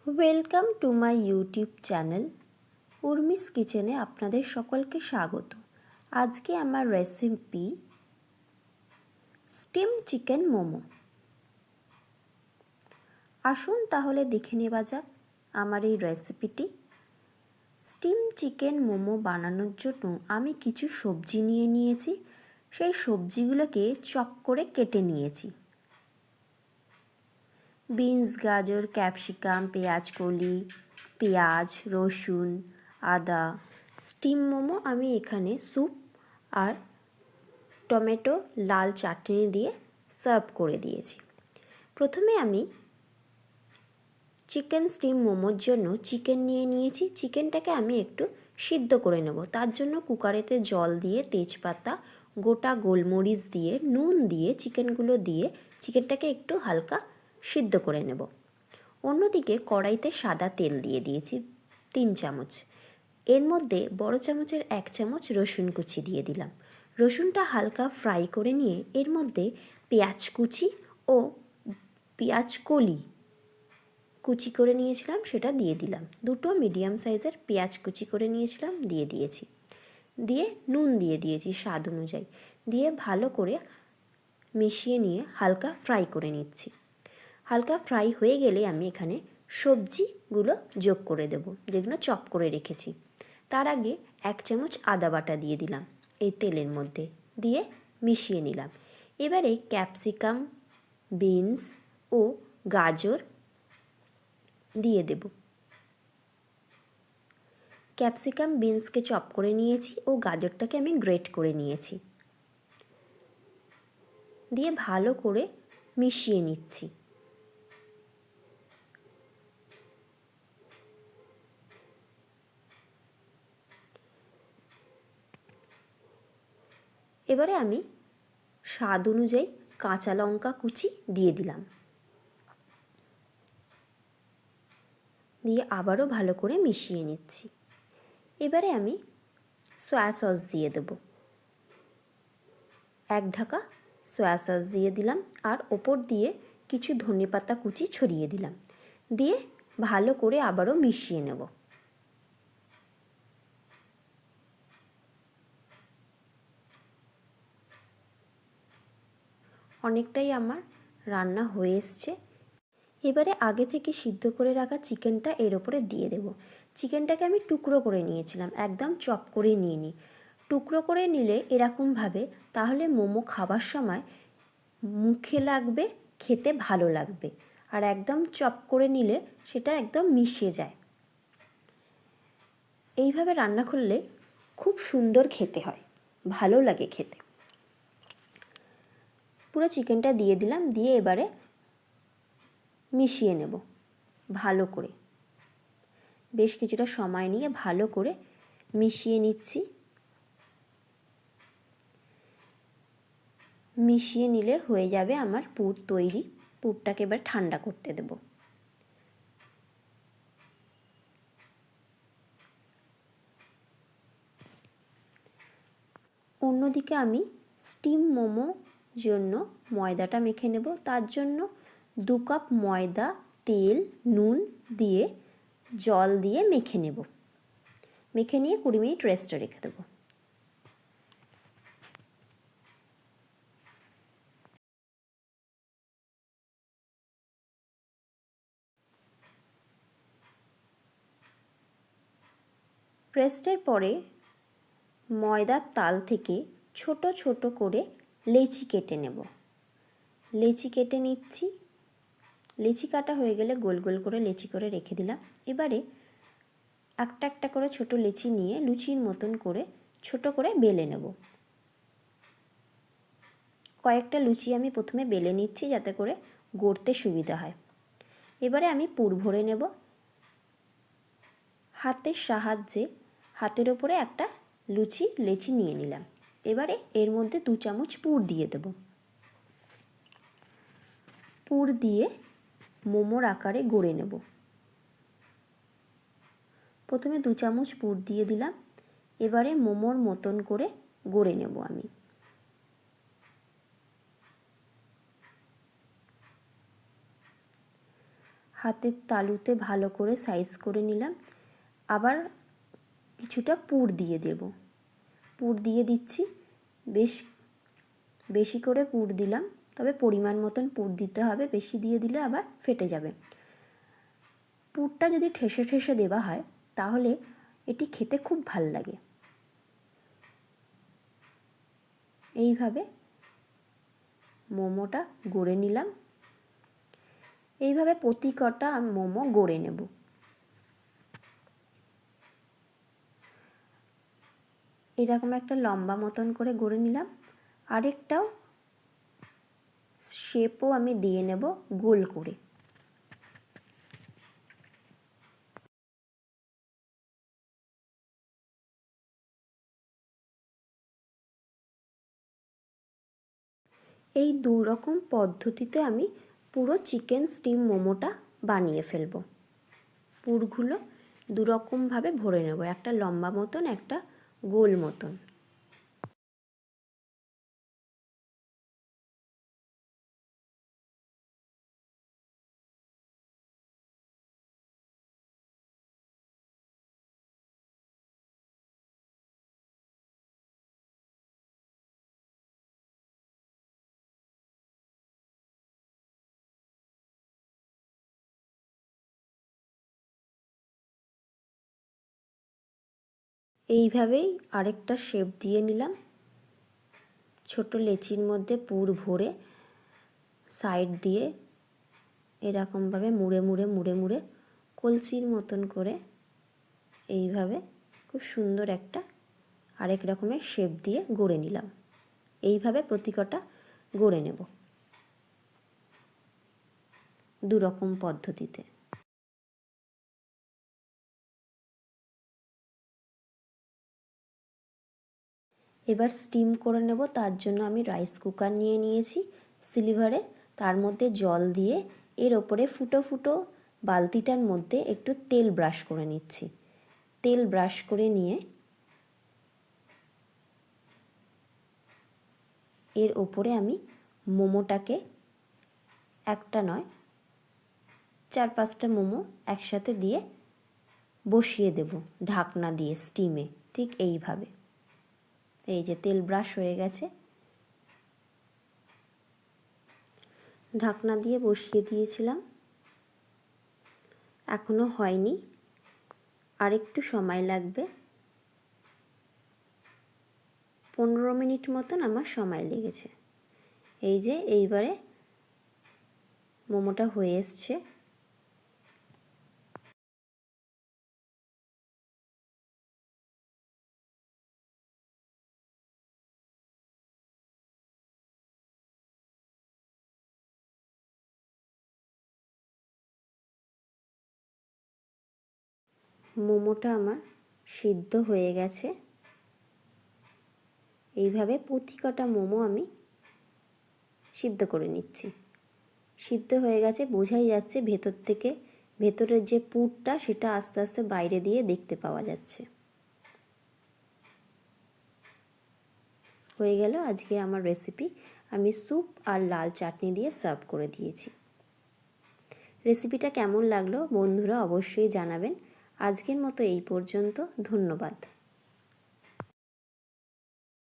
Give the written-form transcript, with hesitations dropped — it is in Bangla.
Welcome to my YouTube channel Urmi's কিচেনে আপনাদের সকলকে স্বাগত। আজকে আমার রেসিপি স্টিম চিকেন মোমো। আসুন তাহলে দেখে নেওয়া যাক আমার এই রেসিপিটি। স্টিম চিকেন মোমো বানানোর জন্য আমি কিছু সবজি নিয়ে নিয়েছি। সেই সবজিগুলোকে চপ করে কেটে নিয়েছি। বিনস, গাজর, ক্যাপসিকাম, পেঁয়াজকলি, পেঁয়াজ, রসুন, আদা। স্টিম মোমো আমি এখানে স্যুপ আর টমেটো লাল চাটনি দিয়ে সার্ভ করে দিয়েছি। প্রথমে আমি চিকেন স্টিম মোমোর জন্য চিকেন নিয়ে নিয়েছি। চিকেনটাকে আমি একটু সিদ্ধ করে নেব। তার জন্য কুকারেতে জল দিয়ে, তেজপাতা, গোটা গোলমরিচ দিয়ে, নুন দিয়ে চিকেনগুলো দিয়ে চিকেনটাকে একটু হালকা সিদ্ধ করে নেব। অন্যদিকে কড়াইতে সাদা তেল দিয়ে দিয়েছি 3 চামচ। এর মধ্যে বড় চামচের 1 চামচ রসুন কুচি দিয়ে দিলাম। রসুনটা হালকা ফ্রাই করে নিয়ে এর মধ্যে পেঁয়াজ কুচি ও পেঁয়াজ কলি কুচি করে নিয়েছিলাম সেটা দিয়ে দিলাম। দুটো মিডিয়াম সাইজের পেঁয়াজ কুচি করে নিয়েছিলাম দিয়ে দিয়েছি। দিয়ে নুন দিয়ে দিয়েছি স্বাদ অনুযায়ী। দিয়ে ভালো করে মিশিয়ে নিয়ে হালকা ফ্রাই করে নিচ্ছি। হালকা ফ্রাই হয়ে গেলে আমি এখানে সবজিগুলো যোগ করে দেব, যেগুলো চপ করে রেখেছি। তার আগে 1 চামচ আদা বাটা দিয়ে দিলাম এই তেলের মধ্যে, দিয়ে মিশিয়ে নিলাম। এবারে ক্যাপসিকাম, বিনস ও গাজর দিয়ে দেব। ক্যাপসিকাম বিনসকে চপ করে নিয়েছি ও গাজরটাকে আমি গ্রেট করে নিয়েছি। দিয়ে ভালো করে মিশিয়ে নিচ্ছি। এবারে আমি স্বাদ অনুযায়ী কাঁচা লঙ্কা কুচি দিয়ে দিলাম। দিয়ে আবারও ভালো করে মিশিয়ে নিচ্ছি। এবারে আমি সয়া সস দিয়ে দেব। 1 ঢাকা সয়া সস দিয়ে দিলাম আর ওপর দিয়ে কিছু ধনেপাতা কুচি ছড়িয়ে দিলাম। দিয়ে ভালো করে আবারও মিশিয়ে নেব। অনেকটাই আমার রান্না হয়ে এসছে। এবারে আগে থেকে সিদ্ধ করে রাখা চিকেনটা এর ওপরে দিয়ে দেব। চিকেনটাকে আমি টুকরো করে নিয়েছিলাম, একদম চপ করে নিয়ে নিই। টুকরো করে নিলে এরকমভাবে তাহলে মোমো খাবার সময় মুখে লাগবে, খেতে ভালো লাগবে। আর একদম চপ করে নিলে সেটা একদম মিশে যায়। এইভাবে রান্না করলে খুব সুন্দর খেতে হয়, ভালো লাগে খেতে। পুরো চিকেনটা দিয়ে দিলাম, দিয়ে এবারে মিশিয়ে নেব ভালো করে। বেশ কিছুটা সময় নিয়ে ভালো করে মিশিয়ে নিচ্ছি। মিশিয়ে নিলে হয়ে যাবে আমার পুর তৈরি। পুরটাকে এবার ঠান্ডা করতে দেব। অন্যদিকে আমি স্টিম মোমো জন্য ময়দাটা মেখে নেব। তার জন্য 2 কাপ ময়দা, তেল, নুন দিয়ে জল দিয়ে মেখে নেব। মেখে নিয়ে 20 মিনিট রেস্টে রেখে দেব। রেস্টের পরে ময়দার তাল থেকে ছোট ছোট করে লেচি কেটে নেব। লেচি কেটে নিচ্ছি। লেচি কাটা হয়ে গেলে গোল গোল করে লেচি করে রেখে দিলাম। এবারে একটা একটা করে ছোট লেচি নিয়ে লুচির মতন করে ছোট করে বেলে নেব। কয়েকটা লুচি আমি প্রথমে বেলে নিচ্ছি যাতে করে গড়তে সুবিধা হয়। এবারে আমি পুর ভরে নেব। হাতের সাহায্যে হাতের ওপরে একটা লেচি নিয়ে নিলাম। এবারে এর মধ্যে 2 চামচ পুর দিয়ে দেব। পুর দিয়ে মোমোর আকারে গড়ে নেব। প্রথমে 2 চামচ পুর দিয়ে দিলাম। এবারে মোমোর মতন করে গড়ে নেব আমি। হাতের তালুতে ভালো করে সাইজ করে নিলাম। আবার কিছুটা পুর দিয়ে দেব, পুর দিয়ে দিচ্ছি। বেশি করে পুর দিলাম, তবে পরিমাণ মতন পুর দিতে হবে, বেশি দিয়ে দিলে আবার ফেটে যাবে। পুরটা যদি ঠেসে ঠেসে দেওয়া হয় তাহলে এটি খেতে খুব ভাল লাগে। এইভাবে মোমোটা গড়ে নিলাম। এইভাবে প্রতি কটা মোমো গড়ে নেব। এরকম একটা লম্বা মতন করে গড়ে নিলাম। আরেকটাও শেপও আমি দিয়ে নেব গোল করে। এই দু রকম পদ্ধতিতে আমি পুরো চিকেন স্টিম মোমোটা বানিয়ে ফেলবো। পুরগুলো দু রকমভাবে ভরে নেব, একটা লম্বা মতন, একটা গোল মতন। এইভাবেই আরেকটা শেপ দিয়ে নিলাম। ছোট লেচির মধ্যে পুর ভরে সাইড দিয়ে এরকমভাবে মুড়ে মুড়ে মুড়ে মুড়ে কলসির মতন করে এইভাবে খুব সুন্দর একটা আরেক রকমের শেপ দিয়ে গড়ে নিলাম। এইভাবে প্রতি কটা গড়ে নেব দু রকম পদ্ধতিতে। এবার স্টিম করে নেব। তার জন্য আমি রাইস কুকার নিয়ে নিয়েছি সিলভারে, তার মধ্যে জল দিয়ে এর ওপরে ফুটো ফুটো বালতিটার মধ্যে একটু তেল ব্রাশ করে নিচ্ছি। তেল ব্রাশ করে নিয়ে এর ওপরে আমি মোমোটাকে একটা নয় 4-5টা মোমো একসাথে দিয়ে বসিয়ে দেব ঢাকনা দিয়ে স্টিমে। ঠিক এইভাবে, এই যে তেল ব্রাশ হয়ে গেছে, ঢাকনা দিয়ে বসিয়ে দিয়েছিলাম। এখনো হয়নি, আরেকটু সময় লাগবে। 15 মিনিট মতন আমার সময় লেগেছে। এই যে এইবারে মোমোটা হয়ে এসছে। মোমোটা আমার সিদ্ধ হয়ে গেছে। এইভাবে প্রতি কটা মোমো আমি সিদ্ধ করে নিচ্ছি। সিদ্ধ হয়ে গেছে, বোঝাই যাচ্ছে ভেতর থেকে, ভেতরের যে পুরটা সেটা আস্তে আস্তে বাইরে দিয়ে দেখতে পাওয়া যাচ্ছে। হয়ে গেল আজকে আমার রেসিপি। আমি স্যুপ আর লাল চাটনি দিয়ে সার্ভ করে দিয়েছি। রেসিপিটা কেমন লাগলো বন্ধুরা অবশ্যই জানাবেন। আজকের মতো এই পর্যন্ত, ধন্যবাদ।